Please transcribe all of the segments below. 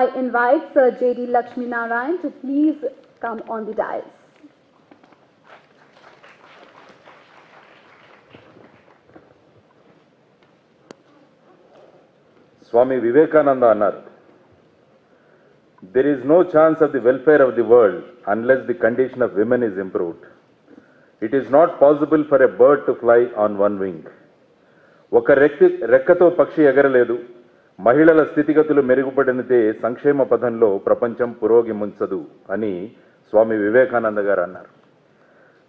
I invite Sir J.D. Lakshmi Narayan to please come on the dais. Swami Vivekananda annaru, there is no chance of the welfare of the world unless the condition of women is improved. It is not possible for a bird to fly on one wing. ఒక రెక్కతో పక్షి ఎగరలేదు. మహిళల స్థితిగతులు మెరుగుపడినదే సంక్షేమ పథంలో ప్రపంచం పురోగమించదు అని స్వామి వివేకానంద గారు అన్నారు.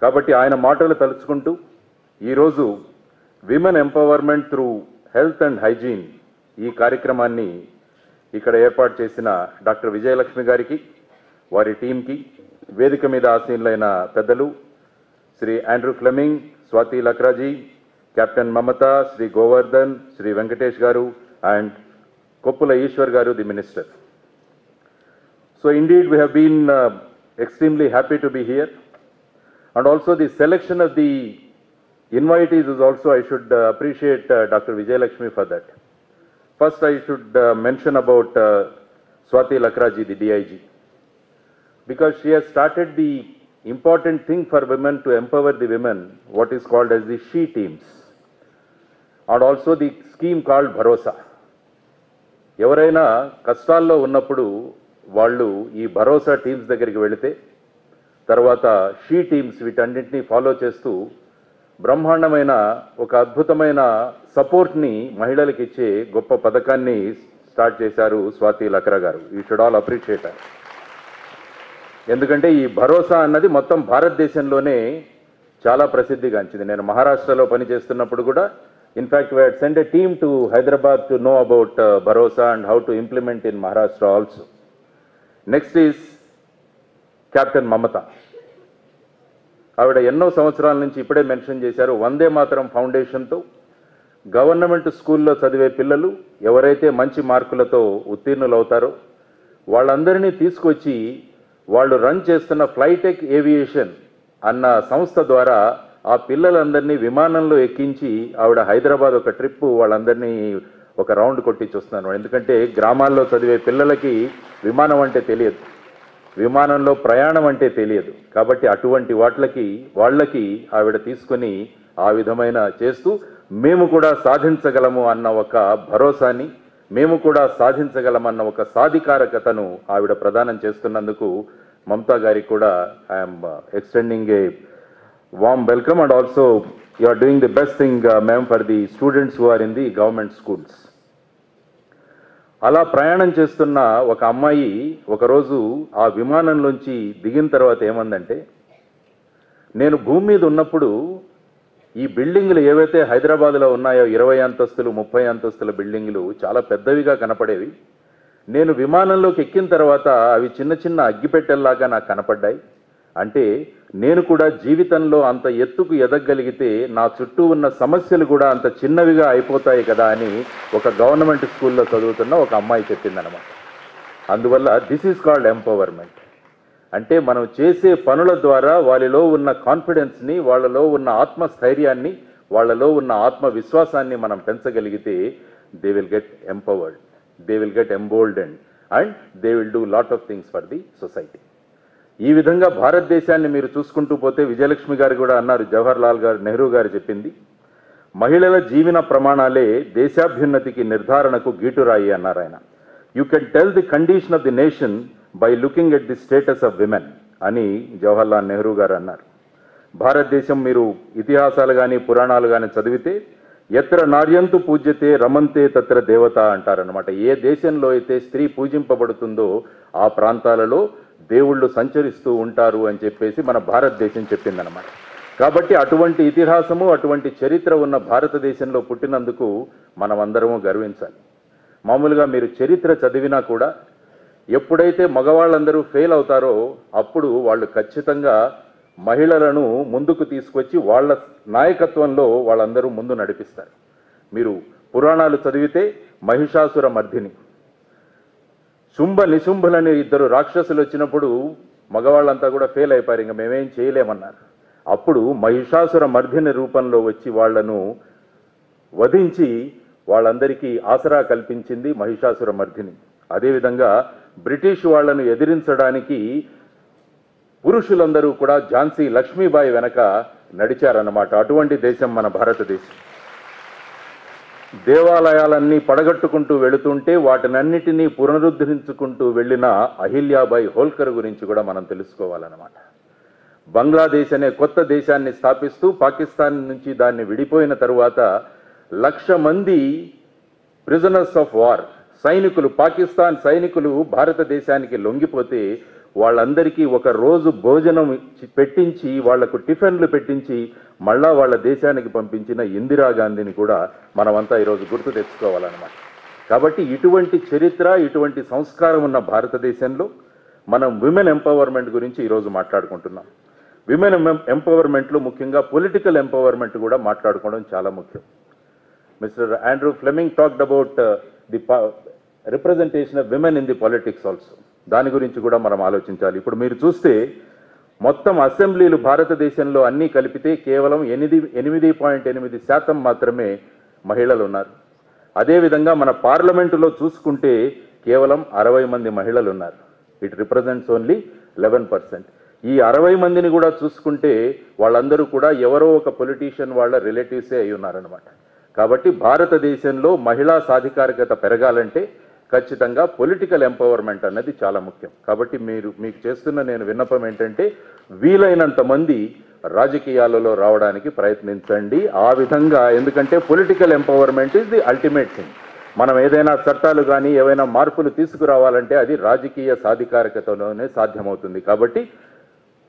కాబట్టి ఆయన మాటలు తలుచుకుంటూ ఈరోజు women empowerment through health and hygiene ఈ కార్యక్రమాన్ని ఇక్కడ ఏర్పాటు చేసిన డాక్టర్ విజయలక్ష్మి గారికి, వారి టీంకి, వేదిక మీద ఆసీనులైన పెద్దలు Shri Andrew Fleming, Swati Lakraji, captain Mamata, Shri Govardhan, Shri Venkatesh garu and Koppula Eshwar garu, the minister. So indeed we have been extremely happy to be here, and also the selection of the invitees is also, I should appreciate Dr. Vijayalakshmi for that. First I should mention about Swati Lakraji, the DIG, because she has started the important thing for women to empower the women, what is called as the she teams, and also the scheme called Bharosa. ఎవరైనా కష్టాల్లో ఉన్నప్పుడు వాళ్ళు ఈ భరోసా teams దగ్గరికి వెళితే తర్వాత she teams వీటన్నింటినీ follow చేస్తూ బ్రహ్మాండమైన ఒక అద్భుతమైన సపోర్ట్ని మహిళలకు ఇచ్చే గొప్ప పథకాన్ని స్టార్ట్ చేశారు స్వాతి లక్రా గారు. You should all appreciate. ఎందుకంటే ఈ భరోసా అన్నది మొత్తం భారతదేశంలోనే చాలా ప్రసిద్ధిగాంచింది. నేను మహారాష్ట్రలో పనిచేస్తున్నప్పుడు కూడా in fact we had sent a team to Hyderabad to know about Bharosa and how to implement in Maharashtra also. Next is Captain Mamata. ఆవిడ ఎన్నో సంవత్సరాల నుంచి ఇప్పుడే మెన్షన్ చేశారు, వందే మాతరం ఫౌండేషన్తో గవర్నమెంట్ స్కూల్లో చదివే పిల్లలు ఎవరైతే మంచి మార్కులతో ఉత్తీర్ణులు అవుతారో వాళ్ళందరినీ తీసుకొచ్చి వాళ్ళు రన్ చేస్తున్న ఫ్లైటెక్ ఏవియేషన్ అన్న సంస్థ ద్వారా ఆ పిల్లలందరినీ విమానంలో ఎక్కించి ఆవిడ హైదరాబాద్ ఒక ట్రిప్ వాళ్ళందరినీ ఒక రౌండ్ కొట్టించి వస్తున్నాను. ఎందుకంటే గ్రామాల్లో చదివే పిల్లలకి విమానం అంటే తెలియదు, విమానంలో ప్రయాణం అంటే తెలియదు. కాబట్టి అటువంటి వాళ్ళకి ఆవిడ తీసుకొని ఆ విధమైన చేస్తూ మేము కూడా సాధించగలము అన్న ఒక భరోసాని, మేము కూడా సాధించగలమన్న ఒక సాధికారకతను ఆవిడ ప్రదానం చేస్తున్నందుకు మమతా గారికి కూడా I'm extending A warm welcome, and also you are doing the best thing ma'am for the students who are in the government schools. అలా ప్రయాణం చేస్తున్న ఒక అమ్మాయి ఒకరోజు ఆ విమానంలోంచి దిగిన తర్వాత ఏమందంటే, నేను భూమి మీద ఉన్నప్పుడు ఈ బిల్డింగులు ఏవైతే హైదరాబాద్లో ఉన్నాయో 20 అంతస్తులు 30 అంతస్తుల బిల్డింగులు చాలా పెద్దవిగా కనపడేవి. నేను విమానంలోకి ఎక్కిన తర్వాత అవి చిన్న చిన్న అగ్గిపెట్టెల్లాగా నాకు కనపడ్డాయి. అంటే నేను కూడా జీవితంలో అంత ఎత్తుకు ఎదగగలిగితే నా చుట్టూ ఉన్న సమస్యలు కూడా అంత చిన్నవిగా అయిపోతాయి కదా అని ఒక గవర్నమెంట్ స్కూల్లో చదువుతున్న ఒక అమ్మాయి చెప్పిందనమాట. అందువల్ల దిస్ ఈజ్ కాల్డ్ ఎంపవర్మెంట్. అంటే మనం చేసే పనుల ద్వారా వాళ్ళలో ఉన్న కాన్ఫిడెన్స్ని, వాళ్ళలో ఉన్న ఆత్మస్థైర్యాన్ని, వాళ్ళలో ఉన్న ఆత్మవిశ్వాసాన్ని మనం పెంచగలిగితే they will get empowered, they will get emboldened and they will do lot of things for the society. ఈ విధంగా భారతదేశాన్ని మీరు చూసుకుంటూ పోతే విజయలక్ష్మి గారు కూడా అన్నారు, జవహర్ లాల్ గారు, నెహ్రూ గారు చెప్పింది, మహిళల జీవన ప్రమాణాలే దేశాభ్యున్నతికి నిర్ధారణకు గీటురాయి అన్నారు ఆయన. You can tell the condition of the nation by looking at the status of women అని జవహర్ లాల్ నెహ్రూ గారు అన్నారు. భారతదేశం మీరు ఇతిహాసాలు కానీ పురాణాలు కానీ చదివితే ఎత్ర నార్యంతు పూజ్యతే రమంతే తత్ర దేవత అంటారనమాట. ఏ దేశంలో అయితే స్త్రీ పూజింపబడుతుందో ఆ ప్రాంతాలలో దేవుళ్ళు సంచరిస్తూ ఉంటారు అని చెప్పేసి మన భారతదేశం చెప్పిందనమాట. కాబట్టి అటువంటి ఇతిహాసము, అటువంటి చరిత్ర ఉన్న భారతదేశంలో పుట్టినందుకు మనం అందరము గర్వించాలి. మామూలుగా మీరు చరిత్ర చదివినా కూడా ఎప్పుడైతే మగవాళ్ళందరూ ఫెయిల్ అవుతారో అప్పుడు వాళ్ళు ఖచ్చితంగా మహిళలను ముందుకు తీసుకొచ్చి వాళ్ళ నాయకత్వంలో వాళ్ళందరూ ముందు నడిపిస్తారు. మీరు పురాణాలు చదివితే మహిషాసుర మర్దిని, శుంభ నిశుంభులని ఇద్దరు రాక్షసులు వచ్చినప్పుడు మగవాళ్ళంతా కూడా ఫెయిల్ అయిపోయారు, ఇంకా మేమేం చేయలేమన్నారు. అప్పుడు మహిషాసుర మర్దిని రూపంలో వచ్చి వాళ్లను వధించి వాళ్ళందరికీ ఆసరా కల్పించింది మహిషాసుర మర్దిని. అదేవిధంగా బ్రిటిష్ వాళ్లను ఎదిరించడానికి పురుషులందరూ కూడా ఝాన్సీ లక్ష్మీబాయి వెనక నడిచారన్నమాట. అటువంటి దేశం మన భారతదేశం. దేవాలయాలన్నీ పడగట్టుకుంటూ వెళుతుంటే వాటినన్నిటినీ పునరుద్ధరించుకుంటూ వెళ్ళిన అహిల్యాబాయి హోల్కర్ గురించి కూడా మనం తెలుసుకోవాలన్నమాట. బంగ్లాదేశ్ అనే కొత్త దేశాన్ని స్థాపిస్తూ పాకిస్తాన్ నుంచి దాన్ని విడిపోయిన తరువాత 1,00,000 మంది ప్రిజనర్స్ ఆఫ్ వార్ సైనికులు, పాకిస్తాన్ సైనికులు భారతదేశానికి లొంగిపోతే వాళ్ళందరికీ ఒక రోజు భోజనం పెట్టించి, వాళ్లకు టిఫిన్లు పెట్టించి మళ్ళా వాళ్ళ దేశానికి పంపించిన ఇందిరాగాంధీని కూడా మనమంతా ఈరోజు గుర్తు తెచ్చుకోవాలన్నమాట. కాబట్టి ఇటువంటి చరిత్ర, ఇటువంటి సంస్కారం ఉన్న భారతదేశంలో మనం విమెన్ ఎంపవర్మెంట్ గురించి ఈరోజు మాట్లాడుకుంటున్నాం. విమెన్ ఎంపవర్మెంట్లో ముఖ్యంగా పొలిటికల్ ఎంపవర్మెంట్ కూడా మాట్లాడుకోవడం చాలా ముఖ్యం. Mister Andrew Fleming talked about the representation of women in the politics also. దాని గురించి కూడా మనం ఆలోచించాలి. ఇప్పుడు మీరు చూస్తే మొత్తం అసెంబ్లీలు భారతదేశంలో అన్నీ కలిపితే కేవలం 8.8% మాత్రమే మహిళలు ఉన్నారు. అదేవిధంగా మన పార్లమెంటులో చూసుకుంటే కేవలం 60 మంది మహిళలు ఉన్నారు. It represents only 11%. ఈ 60 మందిని కూడా చూసుకుంటే వాళ్ళందరూ కూడా ఎవరో ఒక పొలిటీషియన్ వాళ్ళ రిలేటివ్సే అయి ఉన్నారనమాట. కాబట్టి భారతదేశంలో మహిళా సాధికారికత పెరగాలంటే ఖచ్చితంగా పొలిటికల్ ఎంపవర్మెంట్ అన్నది చాలా ముఖ్యం. కాబట్టి మీకు చేస్తున్న నేను విన్నపం ఏంటంటే వీలైనంత మంది రాజకీయాలలో రావడానికి ప్రయత్నించండి. ఆ విధంగా, ఎందుకంటే political empowerment is the ultimate thing. మనం ఏదైనా చట్టాలు కానీ ఏవైనా మార్పులు తీసుకురావాలంటే అది రాజకీయ సాధికారికతలోనే సాధ్యమవుతుంది. కాబట్టి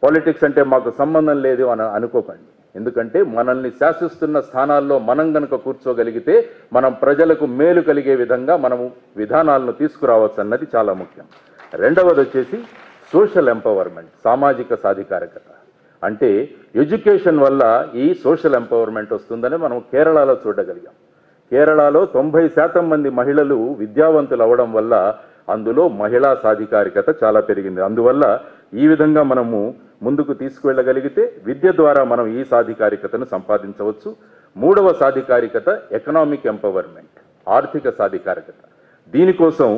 పాలిటిక్స్ అంటే మాకు సంబంధం లేదు అని అనుకోకండి. ఎందుకంటే మనల్ని శాసిస్తున్న స్థానాల్లో మనం గనక కూర్చోగలిగితే మనం ప్రజలకు మేలు కలిగే విధంగా మనము విధానాలను తీసుకురావచ్చు అన్నది చాలా ముఖ్యం. రెండవది వచ్చేసి సోషల్ ఎంపవర్మెంట్, సామాజిక సాధికారికత. అంటే ఎడ్యుకేషన్ వల్ల ఈ సోషల్ ఎంపవర్మెంట్ వస్తుందని మనం కేరళలో చూడగలిగాం. కేరళలో 90% మంది మహిళలు విద్యావంతులు అవ్వడం వల్ల అందులో మహిళా సాధికారికత చాలా పెరిగింది. అందువల్ల ఈ విధంగా మనము ముందుకు తీసుకువెళ్ళగలిగితే విద్య ద్వారా మనం ఈ సాధికారికతను సంపాదించవచ్చు. మూడవ సాధికారికత ఎకనామిక్ ఎంపవర్మెంట్, ఆర్థిక సాధికారికత. దీనికోసం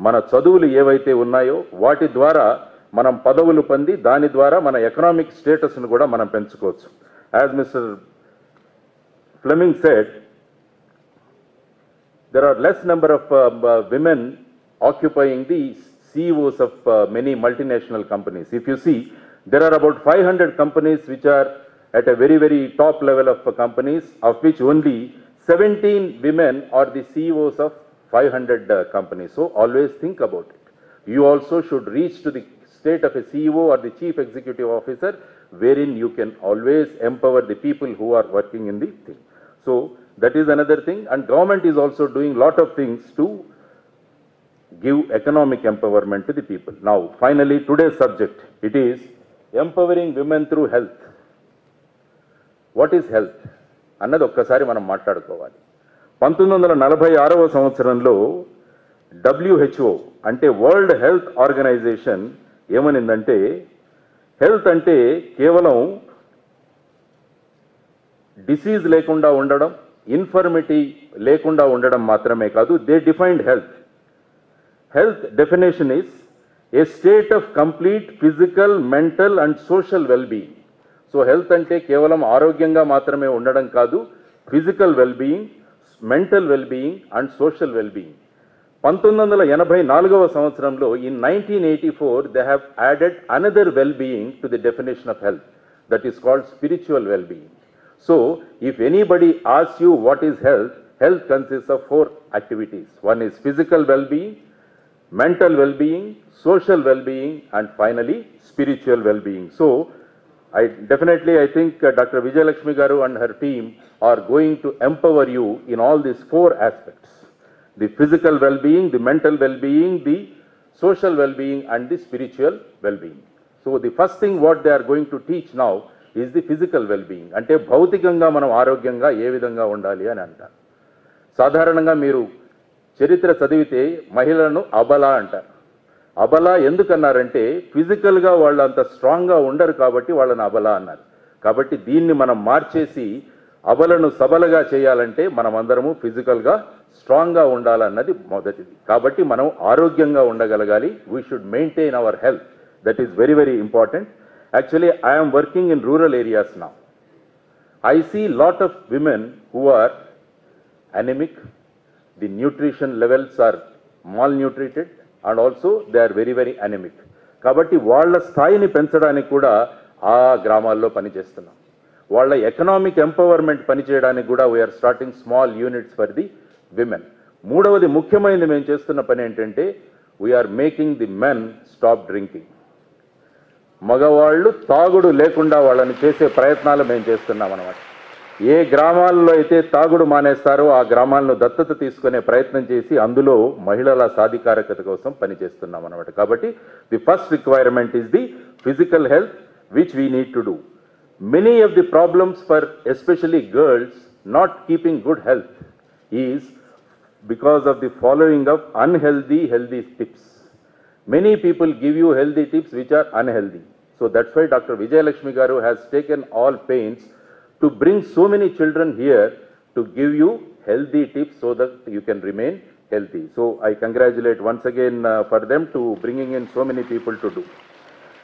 మన చదువులు ఏవైతే ఉన్నాయో వాటి ద్వారా మనం పదవులు పొంది దాని ద్వారా మన ఎకనామిక్ స్టేటస్ను కూడా మనం పెంచుకోవచ్చు. As mister Fleming said, there are less number of women occupying the CEOs of many multinational companies. If you see, there are about 500 companies which are at a very, very top level of companies, of which only 17 women are the CEOs of 500 companies. So always think about it. You also should reach to the state of a CEO or the chief executive officer, wherein you can always empower the people who are working in the thing. So that is another thing, and government is also doing lot of things to give economic empowerment to the people. Now finally, today's subject, it is empowering women through health. What is health అన్నది ఒక్కసారి మనం మాట్లాడుకోవాలి. 1946వ సంవత్సరంలో WHO అంటే world health organisation ఏమనిందంటే, health అంటే కేవలం disease లేకుండా ఉండడం, ఇన్ఫర్మిటీ లేకుండా ఉండడం మాత్రమే కాదు. They defined health. Health definition is a state of complete physical, mental and social wellbeing. So health అంటే కేవలం ఆరోగ్యంగా మాత్రమే ఉండడం కాదు, physical wellbeing, mental wellbeing and social wellbeing. 1984వ సంవత్సరంలో in 1984 they have added another wellbeing to the definition of health, that is called spiritual wellbeing. So, if anybody asks you what is health, health consists of 4 activities. One is physical well-being, mental well-being, social well-being, and finally spiritual well-being. So, I think Dr. Vijayalakshmi Garu and her team are going to empower you in all these 4 aspects: the physical well-being, the mental well-being, the social well-being, and the spiritual well-being. So, the first thing what they are going to teach now is the physical wellbeing. అంటే భౌతికంగా మనం ఆరోగ్యంగా ఏ విధంగా ఉండాలి అని అంటారు. సాధారణంగా మీరు చరిత్ర చదివితే మహిళలను అబల అంటారు. అబల ఎందుకన్నారంటే ఫిజికల్గా వాళ్ళు అంత స్ట్రాంగ్గా ఉండరు కాబట్టి వాళ్ళని అబల అన్నారు. కాబట్టి దీన్ని మనం మార్చేసి అబలను సబలగా చేయాలంటే మనమందరము ఫిజికల్గా స్ట్రాంగ్గా ఉండాలన్నది మొదటిది. కాబట్టి మనం ఆరోగ్యంగా ఉండగలగాలి. We should maintain our health. That is very very important. Actually, I am working in rural areas now. I see lot of women who are anemic, the nutrition levels are malnutrited, and also they are very, very anemic. కాబట్టి వాళ్ళ స్థాయిని పెంచడానికి కూడా ఆ గ్రామాల్లో పనిచేస్తున్నాం. వాళ్ళ economic empowerment పనిచేయడానికి కూడా we are starting small units for the women. మూడవది ముఖ్యమైనది మేము చేస్తున్న పని ఏంటంటే we are making the men stop drinking. మగవాళ్ళు తాగుడు లేకుండా వాళ్ళని చేసే ప్రయత్నాలు మేము చేస్తున్నాం అన్నమాట. ఏ గ్రామాల్లో అయితే తాగుడు మానేస్తారో ఆ గ్రామాలను దత్తత తీసుకునే ప్రయత్నం చేసి అందులో మహిళల సాధికారకత కోసం పనిచేస్తున్నాం అన్నమాట. కాబట్టి the first requirement is the physical health which we need to do. Many of the problems for especially girls not keeping good health is because of the following of unhealthy healthy tips. Many people give you healthy tips which are unhealthy. So that's why Dr. Vijayalakshmi Garu has taken all pains to bring so many children here to give you healthy tips so that you can remain healthy. So I congratulate once again for them to bringing in so many people to do.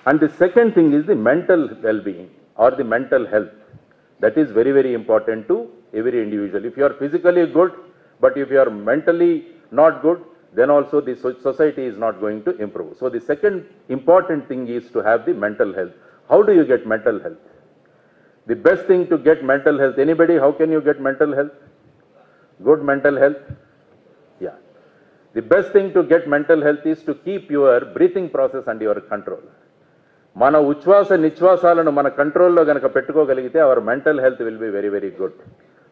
And the second thing is the mental well-being or the mental health. That is very, very important to every individual. If you are physically good, but if you are mentally not good, then also the society is not going to improve. So the second important thing is to have the mental health. How do you get mental health? The best thing to get mental health, anybody, how can you get mental health? Good mental health? Yeah. The best thing to get mental health is to keep your breathing process under your control. మన ఉచ్ఛ్వాస నిశ్వాసాలను మన కంట్రోల్లో గనక పెట్టుకోగలిగితే our mental health will be very very good.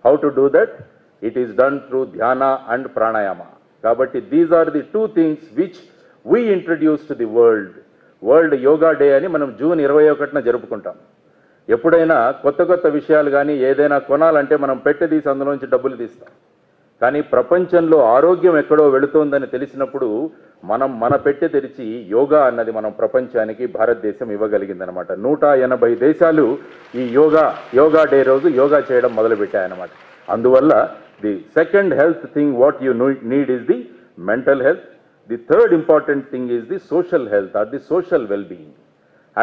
How to do that? It is done through dhyana and pranayama. కాబట్టి these are the two things which we introduce to the world yoga day అని మనం June 21న జరుపుకుంటాం. ఎప్పుడైనా కొత్త కొత్త విషయాలు కానీ ఏదైనా కొనాలంటే మనం పెట్టె తీసి అందులోంచి డబ్బులు తీస్తాం. కానీ ప్రపంచంలో ఆరోగ్యం ఎక్కడో వెళుతోందని తెలిసినప్పుడు మనం మన పెట్టె తెరిచి యోగా అన్నది మనం ప్రపంచానికి భారతదేశం ఇవ్వగలిగిందనమాట. 180 దేశాలు ఈ యోగా డే రోజు యోగా చేయడం మొదలుపెట్టాయన్నమాట. అందువల్ల the second health thing what you need is the mental health. The third important thing is the social health or the social well-being.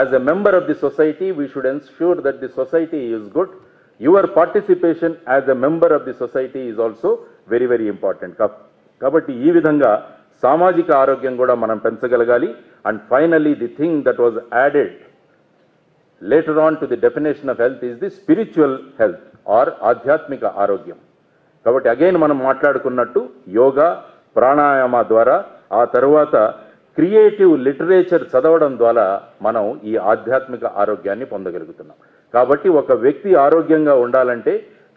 As a member of the society, we should ensure that the society is good. Your participation as a member of the society is also very, very important. Kabatti ee vidhanga samajika arogyam kuda manam penchagalagali. And finally, the thing that was added later on to the definition of health is the spiritual health or adhyatmika arogyam. కాబట్టి again మనం మాట్లాడుకున్నట్టు యోగా ప్రాణాయామ ద్వారా ఆ తర్వాత creative literature చదవడం ద్వారా మనం ఈ ఆధ్యాత్మిక ఆరోగ్యాన్ని పొందగలుగుతున్నాం. కాబట్టి ఒక వ్యక్తి ఆరోగ్యంగా ఉండాలంటే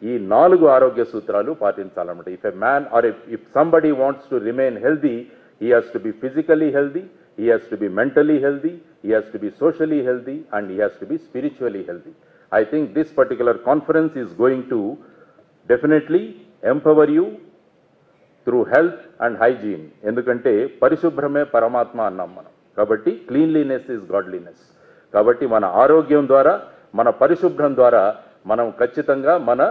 ఈ 4 ఆరోగ్య సూత్రాలు పాటించాలన్నమాట. If a man or if somebody wants to remain healthy, he has to be physically healthy, he has to be mentally healthy, he has to be socially healthy and he has to be spiritually healthy. I think this particular conference is going to definitely empower you through health and hygiene. ఎందుకంటే పరిశుభ్రమే పరమాత్మ అన్నాం మనం. కాబట్టి cleanliness is godliness. కాబట్టి మన ఆరోగ్యం ద్వారా మన పరిశుభ్రం ద్వారా మనం ఖచ్చితంగా మన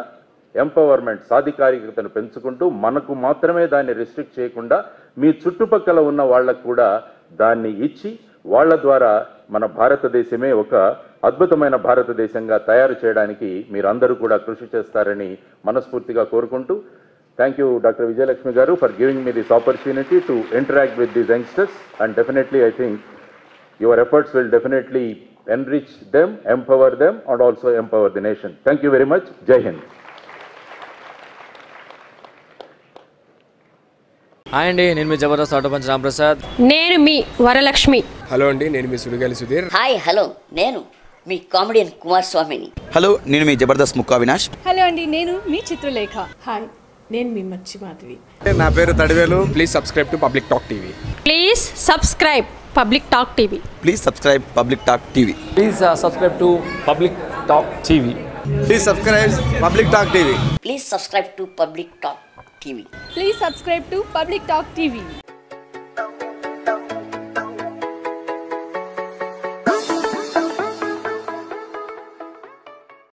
ఎంపవర్మెంట్ సాధికారికతను పెంచుకుంటూ మనకు మాత్రమే దాన్ని రిస్ట్రిక్ట్ చేయకుండా మీ చుట్టుపక్కల ఉన్న వాళ్ళకు కూడా దాన్ని ఇచ్చి వాళ్ళ ద్వారా మన భారతదేశమే ఒక అద్భుతమైన భారతదేశంగా తయారు చేయడానికి మీరందరూ కూడా కృషి చేస్తారని మనస్ఫూర్తిగా కోరుకుంటూ థ్యాంక్ యూ డాక్టర్ విజయలక్ష్మి గారు for giving me this opportunity to interact with these youngsters and definitely I think your efforts will definitely enrich them, empower them and also empower the nation. Thank you very much. Jai Hind. Hi అండి, నేను మీ జబర్దస్త్ ఆటోపంచ్ రాంప్రసాద్. నేను మీ Varalakshmi. Hello అండి, నేను మీ Sudigali Sudheer. Hi hello, నేను మీ comedian Kumar స్వామిని. Hello, నేను మీ Jabardasth Mukka Vinash. Hello అండి, నేను మీ చిత్రలేఖ. హాయ్, నేను మీ మచ్చి మాధవి. నా పేరు Thadivelu. Please subscribe to public talk TV. Please subscribe public talk TV. Please subscribe public talk TV. Please subscribe to public talk TV. Please subscribe public talk TV. Please subscribe to public talk TV. Please subscribe to public talk TV.